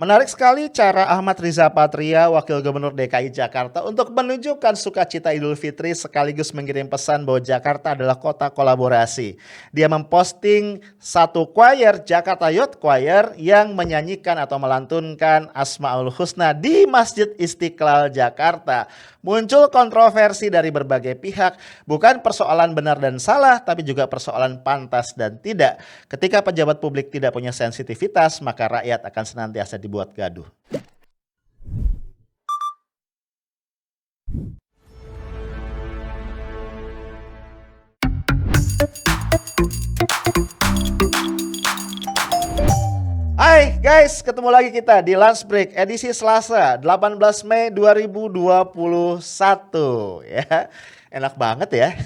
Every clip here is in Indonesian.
Menarik sekali cara Ahmad Riza Patria, Wakil Gubernur DKI Jakarta, untuk menunjukkan sukacita Idul Fitri sekaligus mengirim pesan bahwa Jakarta adalah kota kolaborasi. Dia memposting satu choir, Jakarta Youth Choir, yang menyanyikan atau melantunkan Asmaul Husna di Masjid Istiqlal Jakarta. Muncul kontroversi dari berbagai pihak, bukan persoalan benar dan salah, tapi juga persoalan pantas dan tidak. Ketika pejabat publik tidak punya sensitivitas, maka rakyat akan senantiasa dibuat gaduh. Hai guys, ketemu lagi kita di Lunch Break edisi Selasa 18 Mei 2021 ya. Enak banget ya.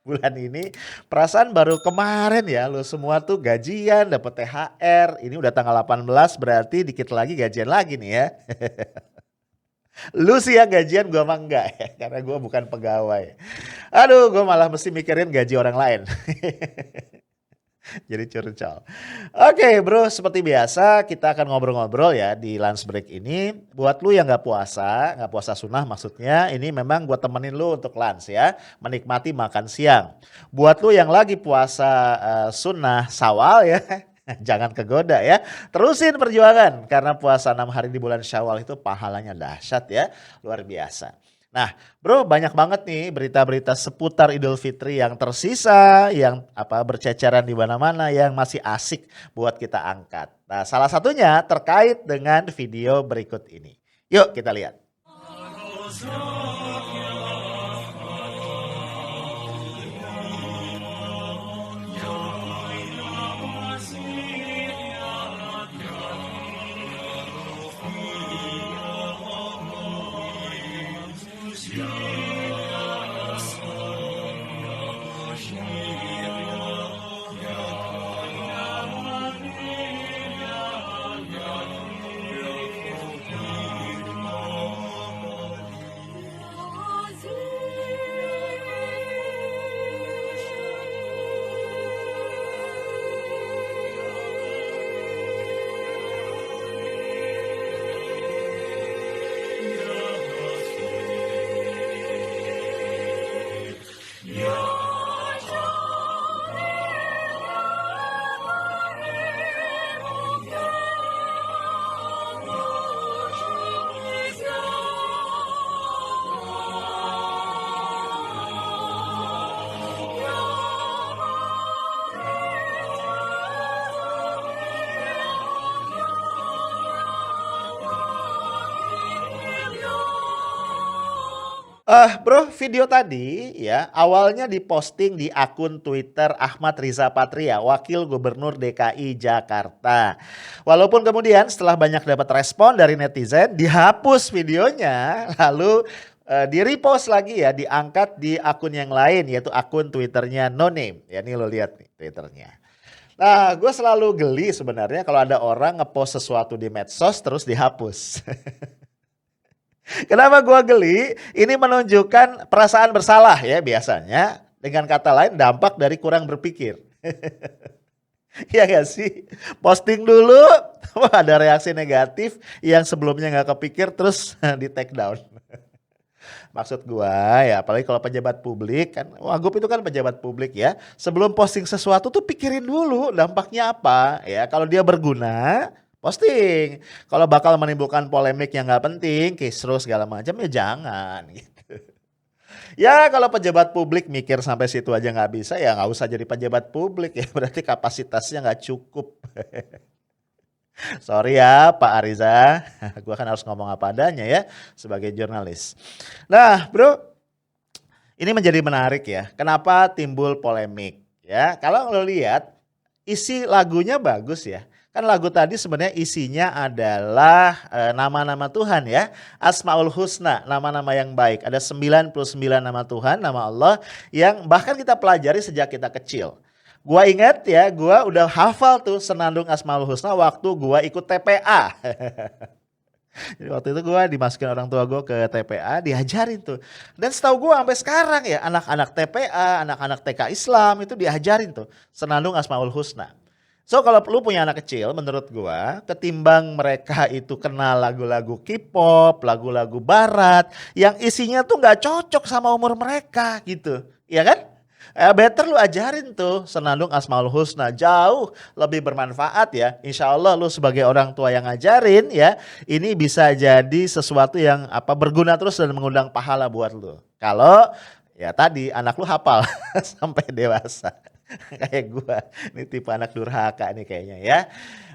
Bulan ini perasaan baru kemarin ya lo semua tuh gajian, dapat THR. Ini udah tanggal 18 berarti dikit lagi gajian lagi nih ya. Lu sih ya gajian, gua mah enggak ya, karena gua bukan pegawai. Aduh, gua malah mesti mikirin gaji orang lain. Jadi curcol. Oke bro, seperti biasa kita akan ngobrol-ngobrol ya di lunch break ini. Buat lu yang nggak puasa sunnah maksudnya, ini memang gue temenin lu untuk lunch ya, menikmati makan siang. Buat lu yang lagi puasa sunnah Syawal ya, jangan kegoda ya. Terusin perjuangan karena puasa 6 hari di bulan Syawal itu pahalanya dahsyat ya, luar biasa. Nah, bro, banyak banget nih berita-berita seputar Idul Fitri yang tersisa, yang berceceran di mana-mana, yang masih asik buat kita angkat. Nah, salah satunya terkait dengan video berikut ini. Yuk kita lihat. Bro, video tadi ya awalnya diposting di akun Twitter Ahmad Riza Patria, Wakil Gubernur DKI Jakarta. Walaupun kemudian setelah banyak dapat respon dari netizen, dihapus videonya, lalu di-repost lagi ya, diangkat di akun yang lain yaitu akun Twitternya No Name. Ya ini lo lihat nih Twitternya. Nah, gue selalu geli sebenarnya kalau ada orang ngepost sesuatu di medsos terus dihapus. Kenapa gua geli? Ini menunjukkan perasaan bersalah ya biasanya. Dengan kata lain dampak dari kurang berpikir. Ya gak sih? Posting dulu, wah ada reaksi negatif yang sebelumnya gak kepikir terus di take down. Maksud gua ya apalagi kalau pejabat publik kan, Wagub itu kan pejabat publik ya. Sebelum posting sesuatu tuh pikirin dulu dampaknya apa ya. Kalau dia berguna, posting. Kalau bakal menimbulkan polemik yang nggak penting, kisruh segala macam ya jangan gitu. Ya kalau pejabat publik mikir sampai situ aja nggak bisa ya nggak usah jadi pejabat publik ya berarti kapasitasnya nggak cukup. Sorry ya Pak Ariza, gue kan harus ngomong apa adanya ya sebagai jurnalis. Nah bro, ini menjadi menarik ya. Kenapa timbul polemik ya? Kalau lo lihat isi lagunya bagus ya. Kan lagu tadi sebenarnya isinya adalah nama-nama Tuhan ya. Asmaul Husna, nama-nama yang baik. Ada 99 nama Tuhan, nama Allah yang bahkan kita pelajari sejak kita kecil. Gua ingat ya, gua udah hafal tuh senandung Asmaul Husna waktu gua ikut TPA. Jadi waktu itu gue dimasukin orang tua gue ke TPA, diajarin tuh. Dan setahu gue sampai sekarang ya anak-anak TPA, anak-anak TK Islam itu diajarin tuh senandung Asmaul Husna. So kalau lu punya anak kecil, menurut gua, ketimbang mereka itu kenal lagu-lagu K-pop, lagu-lagu barat, yang isinya tuh nggak cocok sama umur mereka gitu, ya kan? Better lu ajarin tuh Senandung Asmaul Husna, jauh lebih bermanfaat ya. Insya Allah lu sebagai orang tua yang ngajarin ya, ini bisa jadi sesuatu yang berguna terus dan mengundang pahala buat lu. Kalau ya tadi anak lu hafal sampai dewasa. Kayak gua, ini tipe anak durhaka nih kayaknya ya.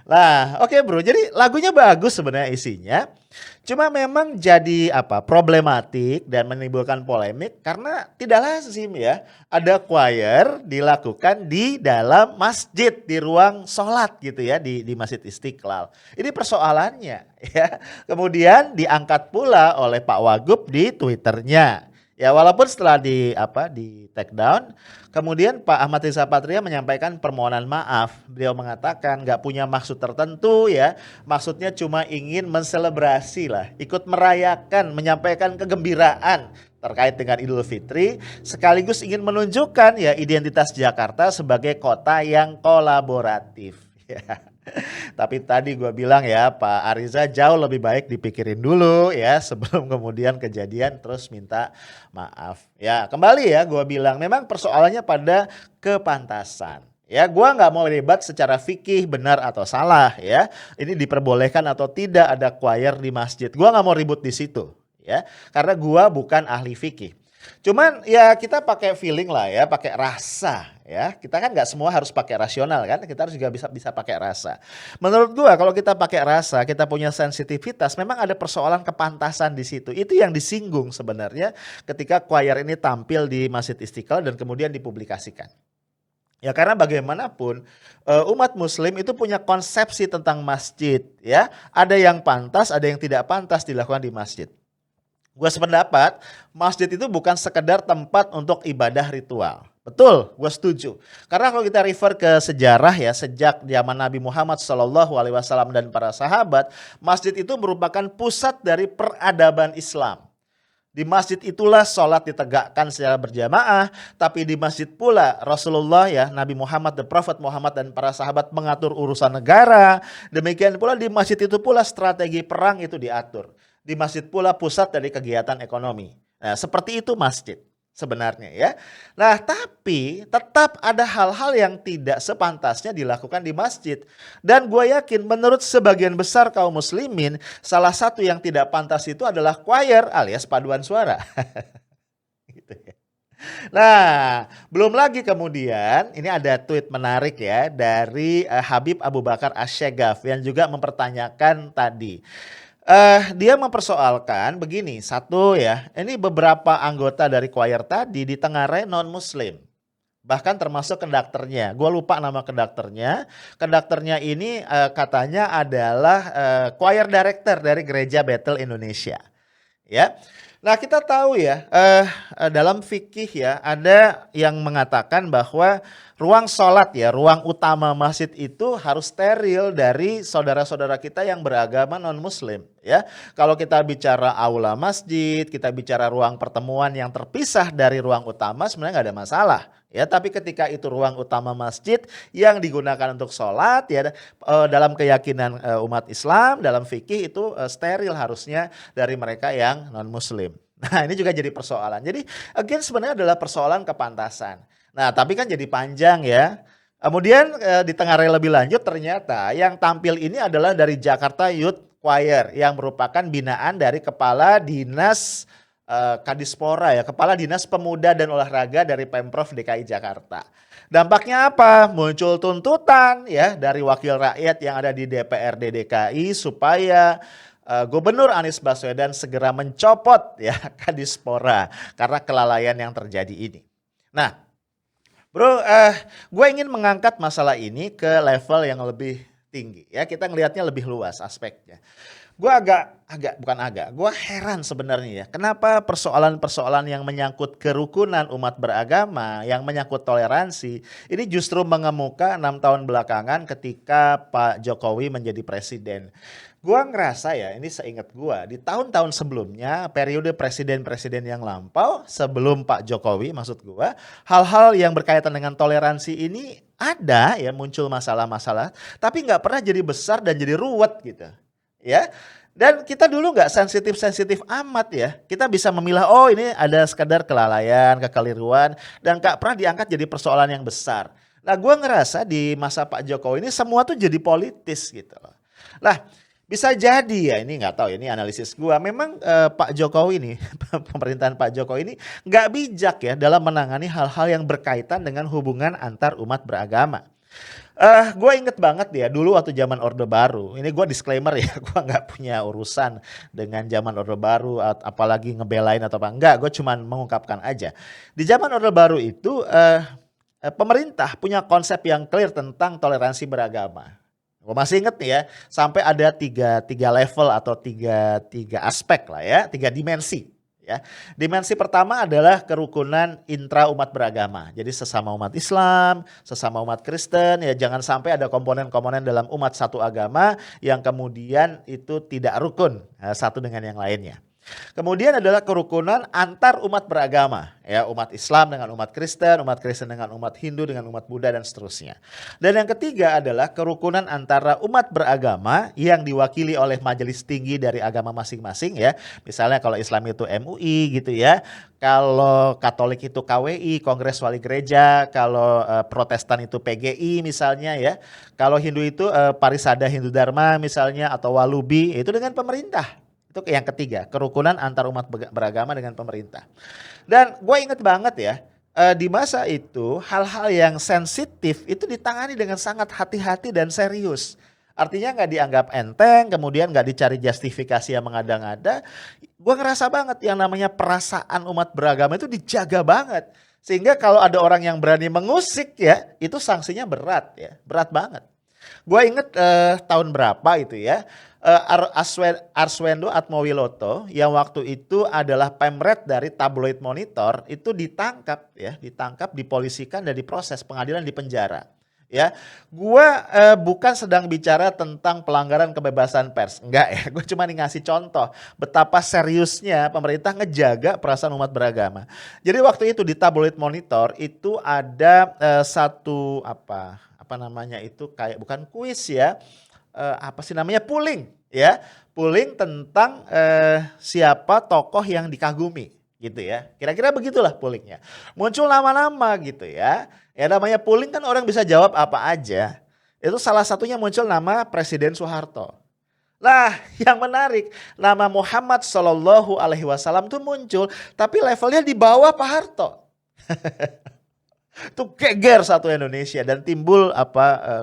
Nah, oke bro, jadi lagunya bagus sebenarnya isinya. Cuma memang jadi problematik dan menimbulkan polemik karena tidak lazim ya ada choir dilakukan di dalam masjid, di ruang sholat gitu ya, di Masjid Istiqlal. Ini persoalannya ya. Kemudian diangkat pula oleh Pak Wagub di Twitternya. Ya walaupun setelah di take down, kemudian Pak Ahmad Riza Patria menyampaikan permohonan maaf. Beliau mengatakan nggak punya maksud tertentu ya, maksudnya cuma ingin menselebrasi lah, ikut merayakan, menyampaikan kegembiraan terkait dengan Idul Fitri, sekaligus ingin menunjukkan ya identitas Jakarta sebagai kota yang kolaboratif. Ya. Tapi tadi gue bilang ya Pak Ariza jauh lebih baik dipikirin dulu ya sebelum kemudian kejadian terus minta maaf. Ya kembali ya gue bilang memang persoalannya pada kepantasan. Ya gue nggak mau debat secara fikih benar atau salah ya. Ini diperbolehkan atau tidak ada choir di masjid. Gue nggak mau ribut di situ ya. Karena gue bukan ahli fikih. Cuman ya kita pakai feeling lah ya, pakai rasa ya. Kita kan nggak semua harus pakai rasional kan, kita harus juga bisa pakai rasa. Menurut gua kalau kita pakai rasa, kita punya sensitivitas, memang ada persoalan kepantasan di situ. Itu yang disinggung sebenarnya ketika choir ini tampil di Masjid Istiqlal dan kemudian dipublikasikan. Ya karena bagaimanapun umat muslim itu punya konsepsi tentang masjid ya. Ada yang pantas, ada yang tidak pantas dilakukan di masjid. Gue sependapat, masjid itu bukan sekedar tempat untuk ibadah ritual. Betul, gue setuju. Karena kalau kita refer ke sejarah ya, sejak zaman Nabi Muhammad SAW dan para sahabat, masjid itu merupakan pusat dari peradaban Islam. Di masjid itulah sholat ditegakkan secara berjamaah, tapi di masjid pula Rasulullah ya, Nabi Muhammad, the Prophet Muhammad dan para sahabat mengatur urusan negara. Demikian pula di masjid itu pula strategi perang itu diatur. Di masjid pula pusat dari kegiatan ekonomi. Nah, seperti itu masjid sebenarnya ya. Nah, tapi tetap ada hal-hal yang tidak sepantasnya dilakukan di masjid. Dan gue yakin menurut sebagian besar kaum muslimin, salah satu yang tidak pantas itu adalah choir alias paduan suara. Gitu ya. Nah, belum lagi kemudian ini ada tweet menarik ya dari Habib Abu Bakar Asy-Syaghaf yang juga mempertanyakan tadi. Dia mempersoalkan begini, satu ya, ini beberapa anggota dari choir tadi ditengarai non-muslim. Bahkan termasuk konduktornya. Gue lupa nama konduktornya. Konduktornya ini katanya adalah choir director dari Gereja Bethel Indonesia. Ya. Nah kita tahu ya, dalam fikih ya ada yang mengatakan bahwa ruang sholat ya, ruang utama masjid itu harus steril dari saudara-saudara kita yang beragama non-muslim ya. Kalau kita bicara aula masjid, kita bicara ruang pertemuan yang terpisah dari ruang utama sebenarnya nggak ada masalah. Ya, tapi ketika itu ruang utama masjid yang digunakan untuk sholat ya dalam keyakinan umat Islam, dalam fikih itu steril harusnya dari mereka yang non-muslim. Nah ini juga jadi persoalan. Jadi again sebenarnya adalah persoalan kepantasan. Nah tapi kan jadi panjang ya. Kemudian ditengarai lebih lanjut ternyata yang tampil ini adalah dari Jakarta Youth Choir yang merupakan binaan dari Kepala Dinas Kadispora ya, Kepala Dinas Pemuda dan Olahraga dari Pemprov DKI Jakarta. Dampaknya apa? Muncul tuntutan ya dari wakil rakyat yang ada di DPRD DKI supaya Gubernur Anies Baswedan segera mencopot ya Kadispora karena kelalaian yang terjadi ini. Nah, bro, gue ingin mengangkat masalah ini ke level yang lebih tinggi ya. Kita ngelihatnya lebih luas aspeknya. Gue gue heran sebenarnya ya. Kenapa persoalan-persoalan yang menyangkut kerukunan umat beragama, yang menyangkut toleransi, ini justru mengemuka 6 tahun belakangan ketika Pak Jokowi menjadi presiden. Gua ngerasa ya, ini seingat gua, di tahun-tahun sebelumnya, periode presiden-presiden yang lampau, sebelum Pak Jokowi maksud gua, hal-hal yang berkaitan dengan toleransi ini ada ya muncul masalah-masalah, tapi nggak pernah jadi besar dan jadi ruwet gitu. Ya. Dan kita dulu nggak sensitif-sensitif amat ya. Kita bisa memilah, oh ini ada sekadar kelalaian, kekeliruan, dan nggak pernah diangkat jadi persoalan yang besar. Nah, gua ngerasa di masa Pak Jokowi ini semua tuh jadi politis gitu loh. Lah, bisa jadi ya, ini nggak tahu ya, ini analisis gua. Memang Pak Jokowi nih, pemerintahan Pak Jokowi ini nggak bijak ya dalam menangani hal-hal yang berkaitan dengan hubungan antar umat beragama. Gue inget banget ya dulu waktu zaman Orde Baru. Ini gue disclaimer ya, gue nggak punya urusan dengan zaman Orde Baru, apalagi ngebelain atau apa. Enggak, gue cuman mengungkapkan aja. Di zaman Orde Baru itu pemerintah punya konsep yang clear tentang toleransi beragama. Gue masih inget nih ya, sampai ada tiga level atau tiga aspek lah ya, tiga dimensi. Ya, dimensi pertama adalah kerukunan intra umat beragama. Jadi sesama umat Islam, sesama umat Kristen, ya jangan sampai ada komponen-komponen dalam umat satu agama yang kemudian itu tidak rukun satu dengan yang lainnya. Kemudian adalah kerukunan antar umat beragama, ya umat Islam dengan umat Kristen dengan umat Hindu dengan umat Buddha dan seterusnya. Dan yang ketiga adalah kerukunan antara umat beragama yang diwakili oleh majelis tinggi dari agama masing-masing ya. Misalnya kalau Islam itu MUI gitu ya. Kalau Katolik itu KWI, Kongres Wali Gereja, kalau Protestan itu PGI misalnya ya. Kalau Hindu itu Parisada Hindu Dharma misalnya atau Walubi, itu dengan pemerintah. Itu yang ketiga, kerukunan antar umat beragama dengan pemerintah. Dan gue inget banget ya, di masa itu hal-hal yang sensitif itu ditangani dengan sangat hati-hati dan serius. Artinya nggak dianggap enteng, kemudian nggak dicari justifikasi yang mengada-ngada. Gue ngerasa banget yang namanya perasaan umat beragama itu dijaga banget. Sehingga kalau ada orang yang berani mengusik ya, itu sanksinya berat ya, berat banget. Gue inget tahun berapa itu ya, Arswendo Atmowiloto yang waktu itu adalah pemret dari tabloid Monitor itu ditangkap ya, dipolisikan dan diproses pengadilan di penjara. Ya, gua bukan sedang bicara tentang pelanggaran kebebasan pers, enggak ya. Gue cuma ngasih contoh betapa seriusnya pemerintah ngejaga perasaan umat beragama. Jadi waktu itu di tabloid Monitor itu ada satu apa namanya itu kayak bukan kuis ya. Apa sih namanya polling ya, polling tentang siapa tokoh yang dikagumi gitu ya, kira-kira begitulah pollingnya. Muncul nama-nama gitu ya, namanya polling kan orang bisa jawab apa aja. Itu salah satunya muncul nama Presiden Soeharto. Lah yang menarik nama Muhammad Shallallahu Alaihi Wasallam tuh muncul, tapi levelnya di bawah Pak Harto. Itu geger satu Indonesia dan timbul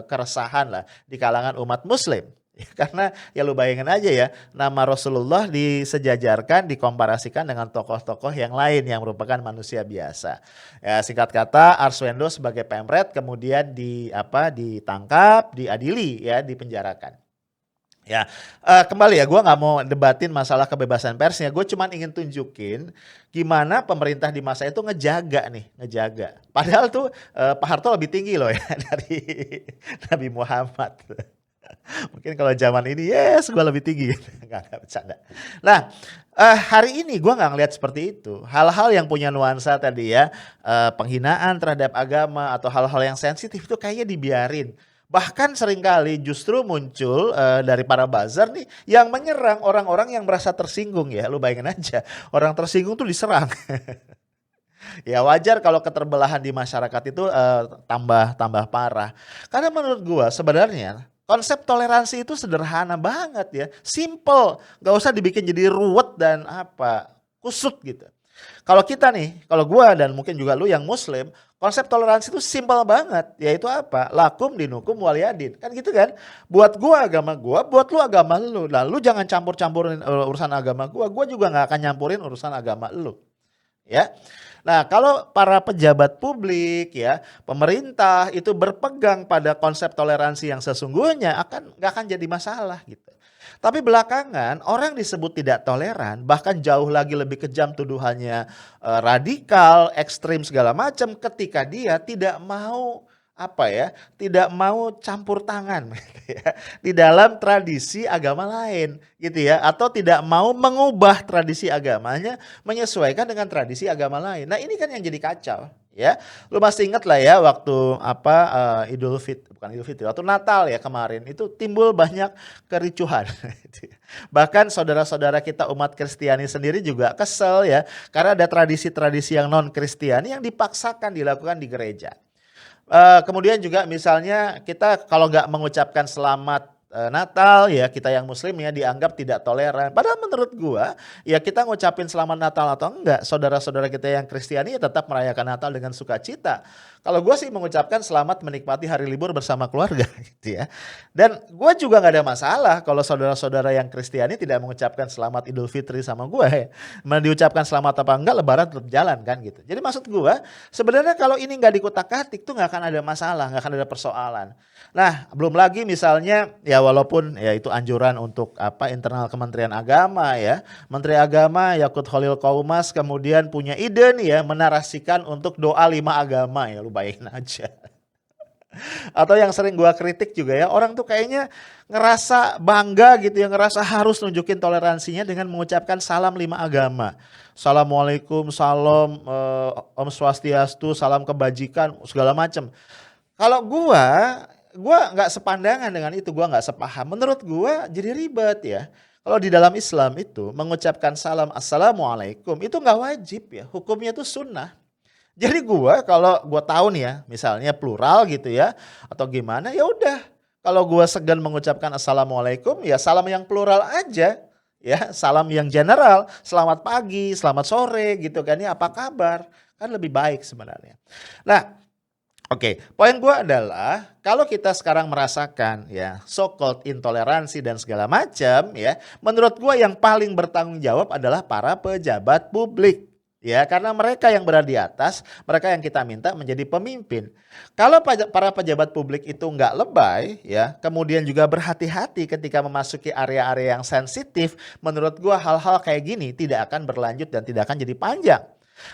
keresahan lah di kalangan umat Muslim. Ya, karena ya lu bayangin aja ya, nama Rasulullah disejajarkan, dikomparasikan dengan tokoh-tokoh yang lain yang merupakan manusia biasa. Ya, singkat kata Arswendo sebagai pemret kemudian ditangkap, diadili ya, dipenjarakan. Ya, kembali ya, gue nggak mau debatin masalah kebebasan persnya. Gue cuma ingin tunjukin gimana pemerintah di masa itu ngejaga. Padahal tuh Pak Harto lebih tinggi loh ya dari Nabi Muhammad. Mungkin kalau zaman ini yes gue lebih tinggi. Nggak bercanda. Nah hari ini gue nggak ngeliat seperti itu. Hal-hal yang punya nuansa tadi ya, penghinaan terhadap agama atau hal-hal yang sensitif itu kayaknya dibiarin. Bahkan seringkali justru muncul dari para buzzer nih yang menyerang orang-orang yang merasa tersinggung ya. Lu bayangin aja, orang tersinggung tuh diserang. Ya wajar kalau keterbelahan di masyarakat itu tambah parah. Karena menurut gua sebenarnya konsep toleransi itu sederhana banget ya. Simple, gak usah dibikin jadi ruwet dan kusut gitu. Kalau kita nih, kalau gua dan mungkin juga lu yang Muslim, konsep toleransi itu simpel banget, yaitu apa? Lakum dinukum waliyadin, kan gitu kan? Buat gua agama gua, buat lu agama lu. Nah, lu jangan campur-campurin urusan agama gua juga nggak akan nyampurin urusan agama lu. Ya. Nah, kalau para pejabat publik ya, pemerintah itu berpegang pada konsep toleransi yang sesungguhnya nggak akan jadi masalah gitu. Tapi belakangan orang disebut tidak toleran, bahkan jauh lagi lebih kejam tuduhannya radikal, ekstrim segala macam ketika dia tidak mau apa ya, tidak mau campur tangan gitu ya, di dalam tradisi agama lain gitu ya, atau tidak mau mengubah tradisi agamanya menyesuaikan dengan tradisi agama lain. Nah ini kan yang jadi kacau ya. Lu masih ingat lah ya waktu apa bukan Idul Fitri, waktu Natal ya kemarin itu timbul banyak kericuhan. Bahkan saudara-saudara kita umat Kristiani sendiri juga kesel ya, karena ada tradisi-tradisi yang non Kristiani yang dipaksakan dilakukan di gereja. Kemudian juga misalnya kita kalau nggak mengucapkan selamat Natal ya, kita yang muslim ya dianggap tidak toleran. Padahal menurut gua ya kita ngucapin selamat Natal atau enggak, saudara-saudara kita yang Kristiani ya tetap merayakan Natal dengan sukacita. Kalau gua sih mengucapkan selamat menikmati hari libur bersama keluarga gitu ya. Dan gua juga nggak ada masalah kalau saudara-saudara yang Kristiani tidak mengucapkan selamat Idul Fitri sama gua ya. Mau diucapkan selamat apa enggak, lebaran tetap jalan kan gitu. Jadi maksud gua sebenarnya kalau ini nggak dikutak-atik tuh nggak akan ada masalah, nggak akan ada persoalan. Nah, belum lagi misalnya ya walaupun ya itu anjuran untuk apa internal Kementerian Agama ya. Menteri Agama Yakut Khalil Qaumas kemudian punya ide nih ya menarasikan untuk doa 5 agama ya, lu bayangin aja. Atau yang sering gua kritik juga ya, orang tuh kayaknya ngerasa bangga gitu ya, ngerasa harus nunjukin toleransinya dengan mengucapkan salam 5 agama. Assalamualaikum, salam, Om Swastiastu, salam kebajikan, segala macam. Kalau gua nggak sepandangan dengan itu, gua nggak sepaham. Menurut gua jadi ribet ya. Kalau di dalam Islam itu mengucapkan salam assalamualaikum itu nggak wajib ya, hukumnya itu sunnah. Jadi kalau gua tahu nih ya, misalnya plural gitu ya, atau gimana ya udah. Kalau gua segan mengucapkan assalamualaikum ya salam yang plural aja. Ya, salam yang general, selamat pagi, selamat sore gitu kan ya, apa kabar? Kan lebih baik sebenarnya. Nah, oke, poin gue adalah kalau kita sekarang merasakan ya so called intoleransi dan segala macam ya, menurut gue yang paling bertanggung jawab adalah para pejabat publik. Ya, karena mereka yang berada di atas, mereka yang kita minta menjadi pemimpin. Kalau para pejabat publik itu nggak lebay, ya, kemudian juga berhati-hati ketika memasuki area-area yang sensitif, menurut gua hal-hal kayak gini tidak akan berlanjut dan tidak akan jadi panjang.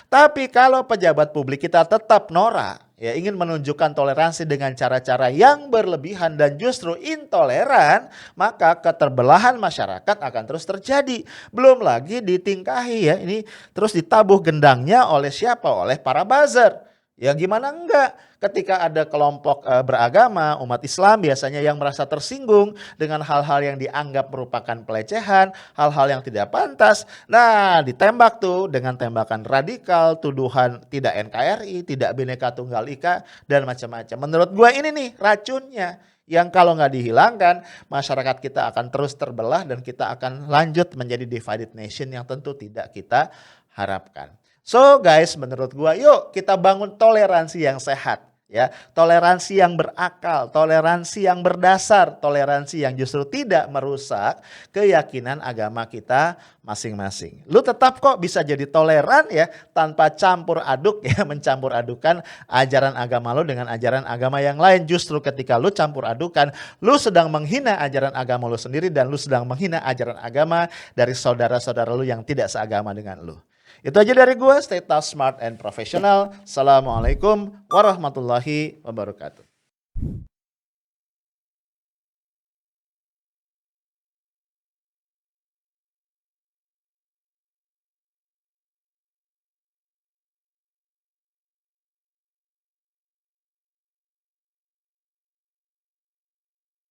Tapi kalau pejabat publik kita tetap norak, ya ingin menunjukkan toleransi dengan cara-cara yang berlebihan dan justru intoleran, maka keterbelahan masyarakat akan terus terjadi. Belum lagi ditingkahi ya, ini terus ditabuh gendangnya oleh siapa? Oleh para buzzer. Ya gimana enggak? Ketika ada kelompok beragama, umat Islam biasanya yang merasa tersinggung dengan hal-hal yang dianggap merupakan pelecehan, hal-hal yang tidak pantas. Nah, ditembak tuh dengan tembakan radikal, tuduhan tidak NKRI, tidak Bhinneka Tunggal Ika, dan macam-macam. Menurut gue ini nih racunnya. Yang kalau nggak dihilangkan, masyarakat kita akan terus terbelah dan kita akan lanjut menjadi divided nation yang tentu tidak kita harapkan. So guys, menurut gua yuk kita bangun toleransi yang sehat ya, toleransi yang berakal, toleransi yang berdasar, toleransi yang justru tidak merusak keyakinan agama kita masing-masing. Lu tetap kok bisa jadi toleran ya tanpa campur aduk ya, mencampur adukan ajaran agama lu dengan ajaran agama yang lain. Justru ketika lu campur adukan, lu sedang menghina ajaran agama lu sendiri dan lu sedang menghina ajaran agama dari saudara-saudara lu yang tidak seagama dengan lu. Itu aja dari gue, stay tough, smart, and professional. Assalamualaikum warahmatullahi wabarakatuh.